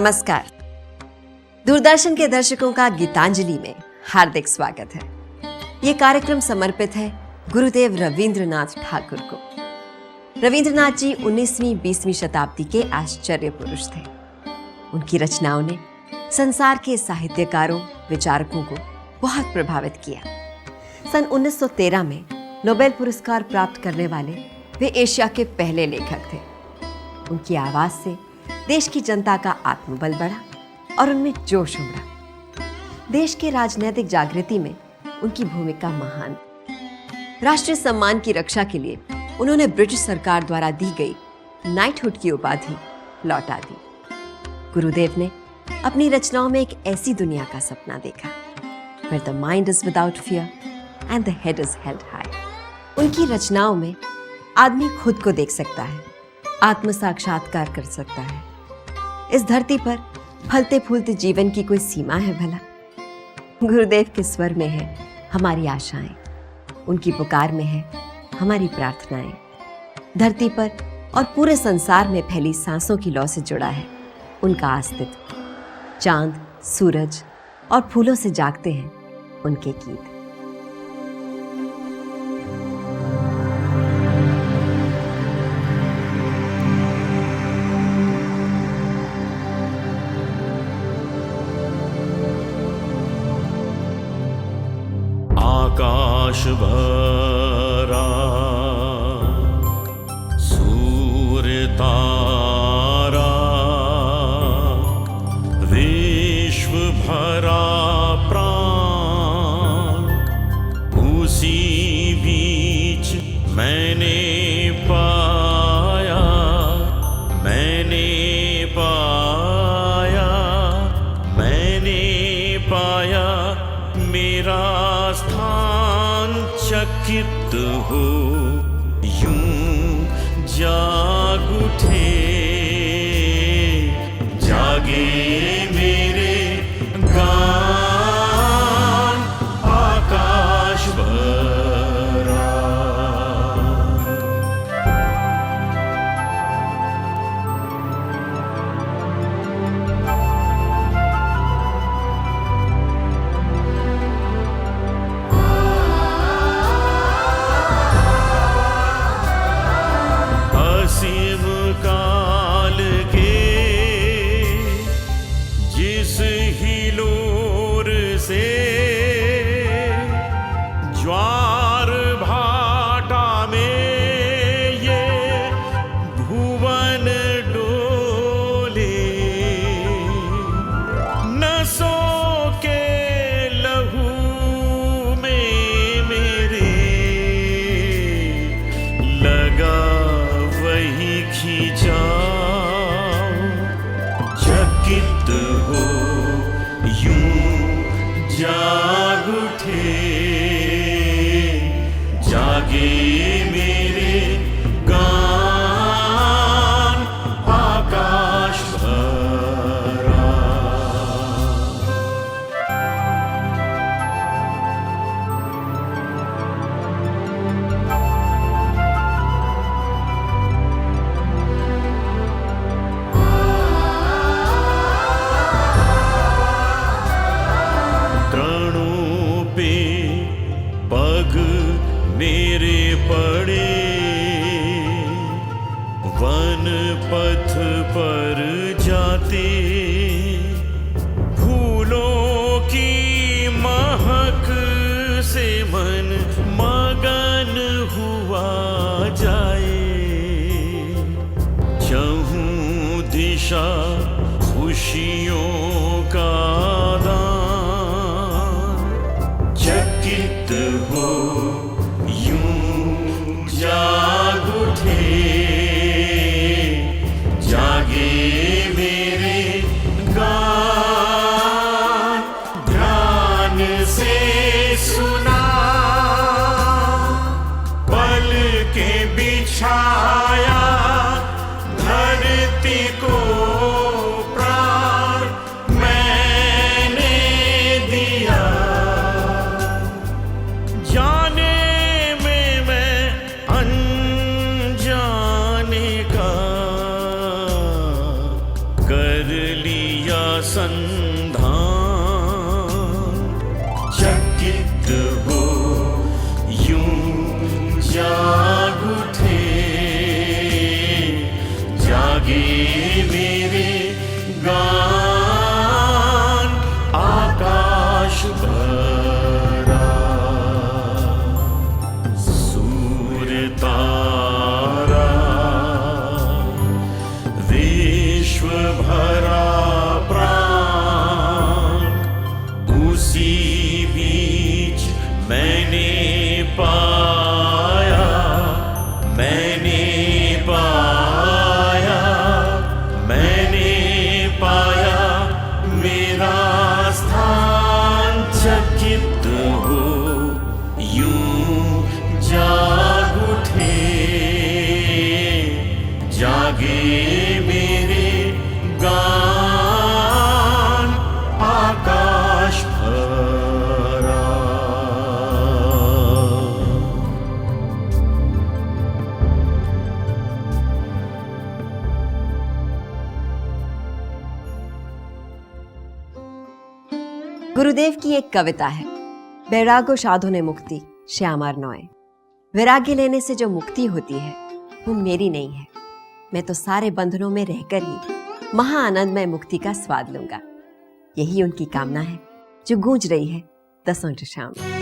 नमस्कार। दूरदर्शन के दर्शकों का गीतांजलि में हार्दिक स्वागत है। ये कार्यक्रम समर्पित है गुरुदेव रवींद्रनाथ ठाकुर को। रवींद्रनाथ जी 19वीं-20वीं शताब्दी के आश्चर्य पुरुष थे। उनकी रचनाओं ने संसार के साहित्यकारों, विचारकों को बहुत प्रभावित किया। सन 1913 में नोबेल पुरस्कार प्राप्त करने वाले वे एशिया के पहले लेखक थे। उनकी आवाज से देश की जनता का आत्मबल बढ़ा और उनमें जोश उमड़ा। देश के राजनीतिक जागृति में उनकी भूमिका महान। राष्ट्रीय सम्मान की रक्षा के लिए उन्होंने ब्रिटिश सरकार द्वारा दी गई नाइटहुड की उपाधि लौटा दी। गुरुदेव ने अपनी रचनाओं में एक ऐसी दुनिया का सपना देखा where the mind is without fear and the head is held high। उनकी रचनाओं में आदमी खुद को देख सकता है, आत्म साक्षात्कार कर सकता है। इस धरती पर फलते फूलते जीवन की कोई सीमा है भला? गुरुदेव के स्वर में है हमारी आशाएं, उनकी पुकार में है हमारी प्रार्थनाएं। धरती पर और पूरे संसार में फैली सांसों की लौ से जुड़ा है उनका अस्तित्व। चांद, सूरज और फूलों से जागते हैं उनके गीत। आकाश भरा सूर्य तारा, विश्व भरा प्राण, उसी बीच मैंने पाया, मैंने पाया, मैंने पाया मेरा स्थान। चकित हो यूं जाग उठे, जागे मेरे गान आकाश भरा। असीम काल के जिस हिलोर से ज्वार भाटा में ये भुवन डोले, नसों के लहू में मेरे लगा वही खींचाओ। चकित हो यूं जाग उठे, जागे मेरे गान आकाश भरा। तृणों पे पग मेरे पड़े, वन पथ पर जाते, फूलों की महक से मन मगन हुआ जाए। चहूं दिशा खुशियों का दान। चकित हो यूं जाग उठे, जागे मेरे गान। ध्यान से सुना पल के बिछाया, धरती को प्राण मैंने दिया। जाने में मैं अनजाने का कर लिया गुरुदेव की एक कविता है, बैरागो साधो ने मुक्ति श्यामार नॉय। वैराग्य लेने से जो मुक्ति होती है वो मेरी नहीं है। मैं तो सारे बंधनों में रहकर ही महाआनंदमय मुक्ति का स्वाद लूंगा। यही उनकी कामना है जो गूंज रही है दसों दिशाओं में।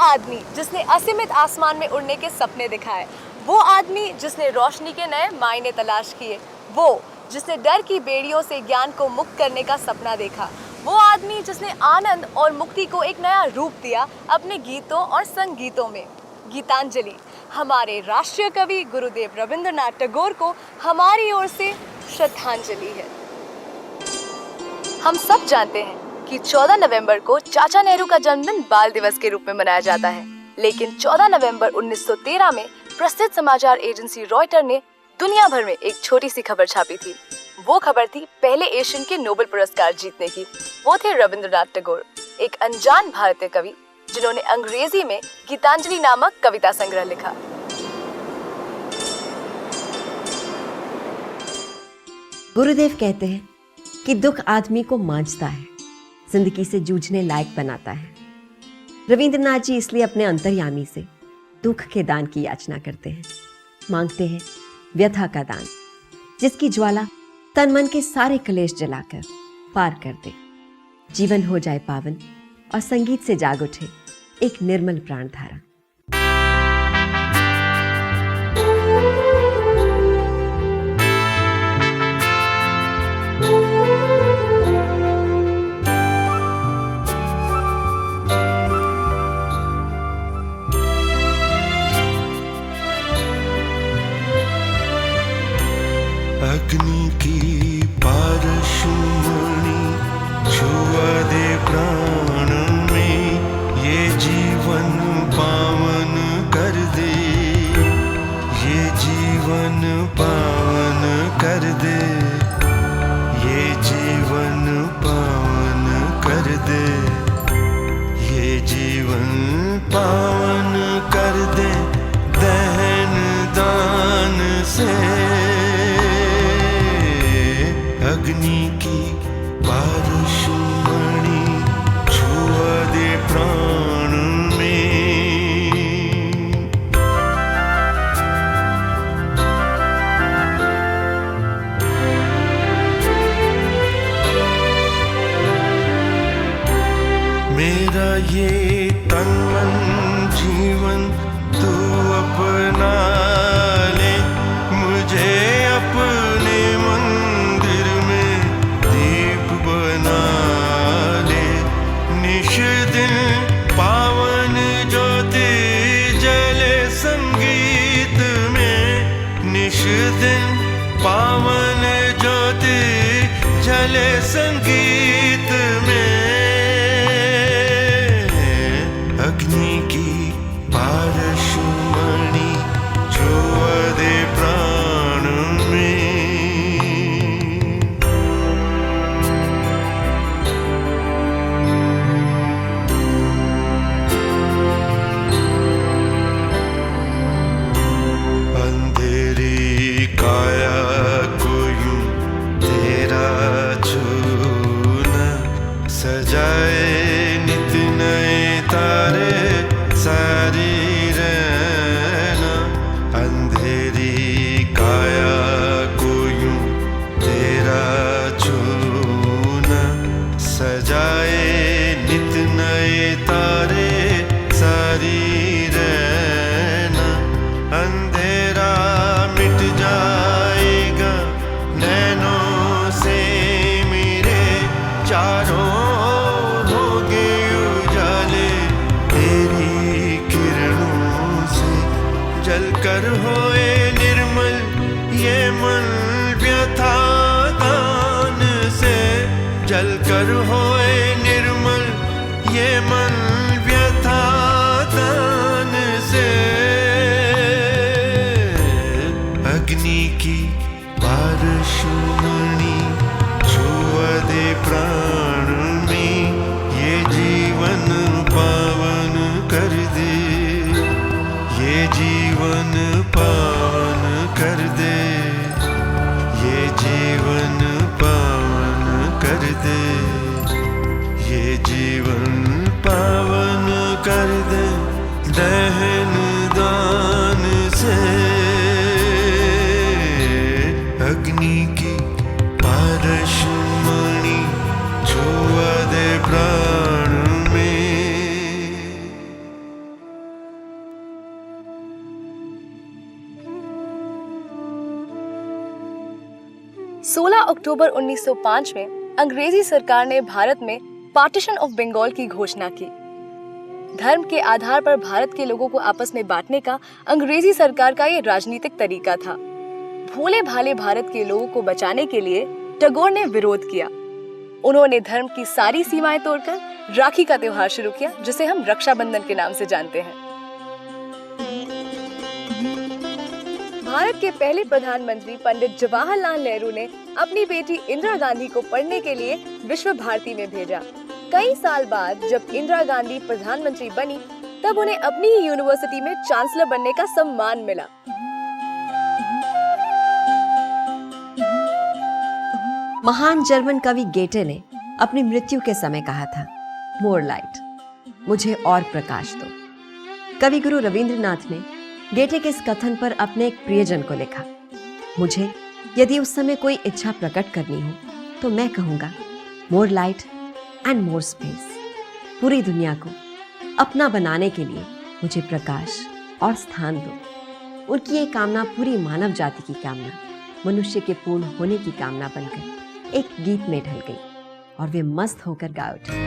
आदमी जिसने असीमित आसमान में उड़ने के सपने दिखाए, वो आदमी जिसने रोशनी के नए मायने तलाश किए, वो जिसने डर की बेड़ियों से ज्ञान को मुक्त करने का सपना देखा, वो आदमी जिसने आनंद और मुक्ति को एक नया रूप दिया अपने गीतों और संगीतों में। गीतांजलि हमारे राष्ट्रीय कवि गुरुदेव रविंद्रनाथ टैगोर को हमारी ओर से श्रद्धांजलि है। हम सब जानते हैं कि 14 नवंबर को चाचा नेहरू का जन्मदिन बाल दिवस के रूप में मनाया जाता है, लेकिन 14 नवंबर 1913 में प्रसिद्ध समाचार एजेंसी रॉयटर ने दुनिया भर में एक छोटी सी खबर छापी थी। वो खबर थी पहले एशियन के नोबेल पुरस्कार जीतने की। वो थे रविंद्रनाथ टैगोर, एक अनजान भारतीय कवि जिन्होंने अंग्रेजी में गीतांजलि नामक कविता संग्रह लिखा। गुरुदेव कहते हैं कि दुख आदमी को मांझता है, जिंदगी से जूझने लायक बनाता है। रविंद्रनाथ जी इसलिए अपने अंतर्यामी से दुख के दान की याचना करते हैं, मांगते हैं व्यथा का दान, जिसकी ज्वाला तन मन के सारे कलेश जलाकर पार कर दे, जीवन हो जाए पावन और संगीत से जाग उठे एक निर्मल प्राणधारा। अग्नि की पारशुमणि छुआ दे प्राण में, ये जीवन पावन कर दे, ये जीवन पावन कर दे, ये जीवन पावन कर दे, ये जीवन पावन कर दे, दहन दान से अग्नि की पारशुमणि छुआ दे प्राण में। मेरा ये तन मन जीवन तू अपना ले, मुझे अपने मंदिर में दीप बना ले, निश दिन पावन ज्योति जले संगीत में, निश दिन पावन ज्योति जले संगीत में, अग्नि की पारशुमणि छुआ दे प्राण में। अंधेरी काया को यूं तेरा छूना, सजाए नित नए तारे सारी रहना। अंधेरी काया को यूं तेरा छूना, सजाए नित नए तारे सारी रहना। अंधेरा मिट जाएगा नैनों से मेरे, चारों होंगे उजाले तेरी किरणों से। जलकर होए निर्मल ये मन व्यथा दान से, जलकर होए निर्मल ये मन व्यथा दान से। अग्नि की पारशुमणि छुआ दे प्राण में, ये जीवन पावन कर दे, ये जीवन पावन कर दे, ये जीवन पावन कर दे, ये जीवन पावन कर दे, दहन दान से अग्नि की पारशुमणि छुआ दे प्राण में। 16 अक्टूबर 1905 में अंग्रेजी सरकार ने भारत में पार्टीशन ऑफ बंगाल की घोषणा की। धर्म के आधार पर भारत के लोगों को आपस में बांटने का अंग्रेजी सरकार का ये राजनीतिक तरीका था। भोले भाले भारत के लोगों को बचाने के लिए टैगोर ने विरोध किया। उन्होंने धर्म की सारी सीमाएं तोड़कर राखी का त्योहार शुरू किया, जिसे हम रक्षाबंधन के नाम से जानते हैं। भारत के पहले प्रधानमंत्री पंडित जवाहरलाल नेहरू ने अपनी बेटी इंदिरा गांधी को पढ़ने के लिए विश्व भारती में भेजा। कई साल बाद जब इंदिरा गांधी प्रधानमंत्री बनी, तब उन्हें अपनी ही यूनिवर्सिटी में चांसलर बनने का सम्मान मिला। महान जर्मन कवि गेटे ने अपनी मृत्यु के समय कहा था, मोर लाइट, मुझे और प्रकाश दो। कवि गुरु रविंद्रनाथ ने गेटे के इस कथन पर अपने एक प्रियजन को लिखा, मुझे यदि उस समय कोई इच्छा प्रकट करनी हो तो मैं कहूँगा मोर लाइट एंड मोर स्पेस। पूरी दुनिया को अपना बनाने के लिए मुझे प्रकाश और स्थान दो। उनकी ये कामना पूरी मानव जाति की कामना, मनुष्य के पूर्ण होने की कामना बनकर एक गीत में ढल गई और वे मस्त होकर गा उठे।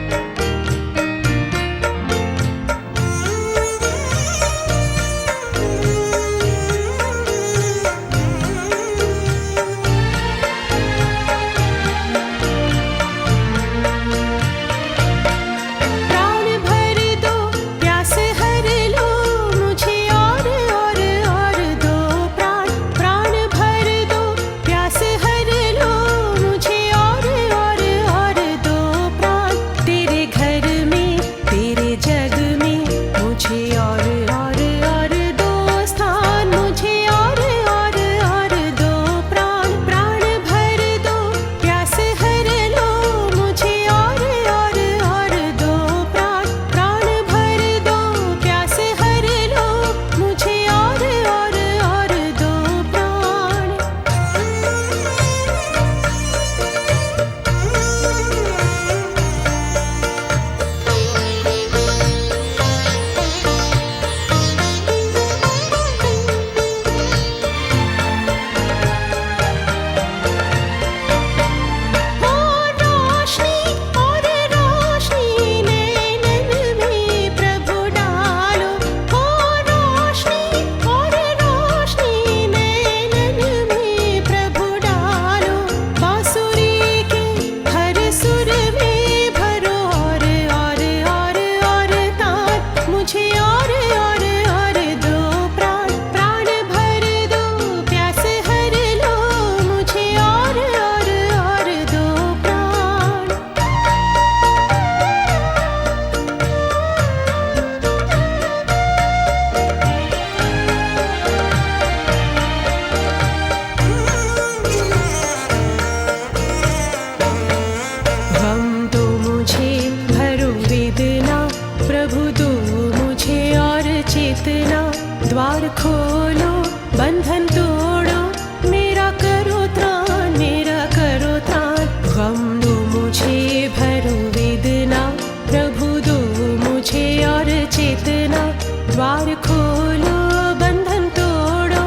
द्वार खोलो, बंधन तोड़ो, मेरा करो त्राण, मेरा करो त्राण। गम दो मुझे, भरो वेदना, प्रभु दो मुझे और चेतना। द्वार खोलो, बंधन तोड़ो,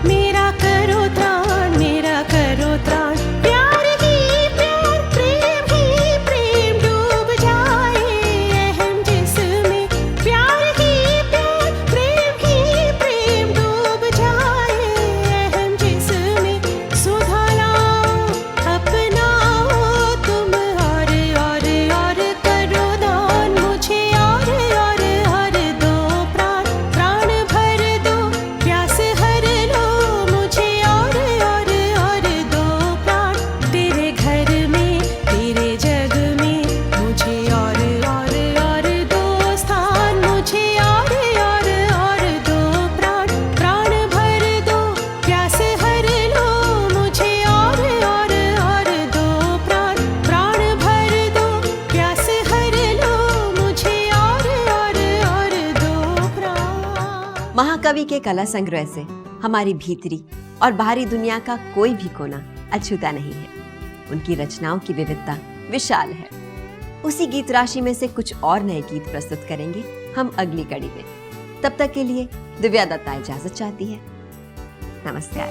मेरा करो त्राण, मेरा करो त्राण। प्यार ही प्यार, प्रेम ही प्रेम, डूब जाए अहम जिसमें। प्यार ही प्यार, प्रेम ही प्रेम, डूब जाए अहम जिसमें। सुधा लाओ, अपनाओ तुम और करो दान मुझे और दो प्राण। प्राण भर दो, प्यास हर लो मुझे और दो प्राण। तेरे घर में, तेरे जग में, मुझे और दो स्थान, मुझे और दो प्राण। प्राण भर दो, प्यास हर लो मुझे और दो प्राण। प्राण भर दो, प्यास हर लो मुझे और दो प्राण। महाकवि के कला संग्रह से हमारी भीतरी और बाहरी दुनिया का कोई भी कोना अछूता नहीं है। उनकी रचनाओं की विविधता विशाल है। उसी गीत राशि में से कुछ और नए गीत प्रस्तुत करेंगे हम अगली कड़ी में। तब तक के लिए दिव्या दत्ता इजाजत चाहती है। नमस्कार।